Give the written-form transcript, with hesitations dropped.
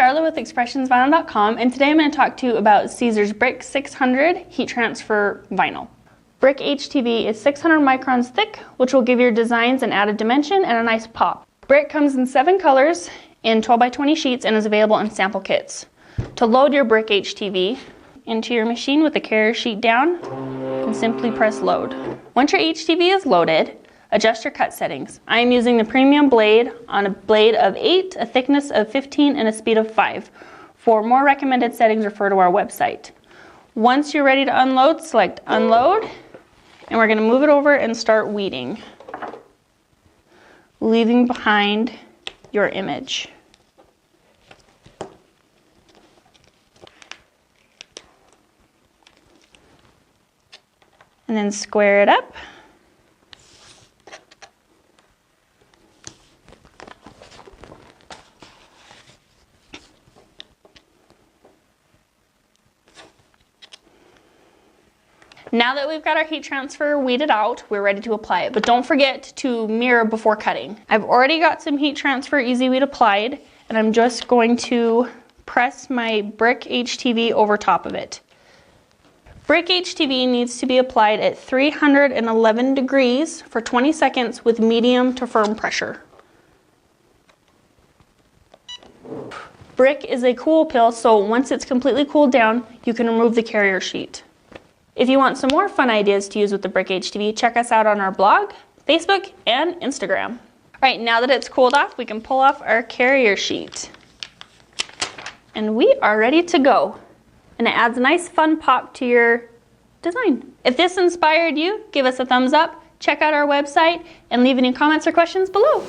Charlotte with ExpressionsVinyl.com, and today I'm going to talk to you about Siser's Brick 600 heat transfer vinyl. Brick HTV is 600 microns thick, which will give your designs an added dimension and a nice pop. Brick comes in 7 colors in 12 by 20 sheets and is available in sample kits. To load your Brick HTV into your machine with the carrier sheet down, you can simply press load. Once your HTV is loaded, adjust your cut settings. I am using the premium blade on a blade of 8, a thickness of 15, and a speed of 5. For more recommended settings, refer to our website. Once you're ready to unload, select unload, and we're going to move it over and start weeding, leaving behind your image. And then square it up. Now that we've got our heat transfer weeded out, we're ready to apply it. But don't forget to mirror before cutting. I've already got some heat transfer EasyWeed applied, and I'm just going to press my Brick HTV over top of it. Brick HTV needs to be applied at 311 degrees for 20 seconds with medium to firm pressure. Brick is a cool pill, so once it's completely cooled down, you can remove the carrier sheet. If you want some more fun ideas to use with the Brick HTV, check us out on our blog, Facebook, and Instagram. All right, now that it's cooled off, we can pull off our carrier sheet. And we are ready to go. And it adds a nice fun pop to your design. If this inspired you, give us a thumbs up, check out our website, and leave any comments or questions below.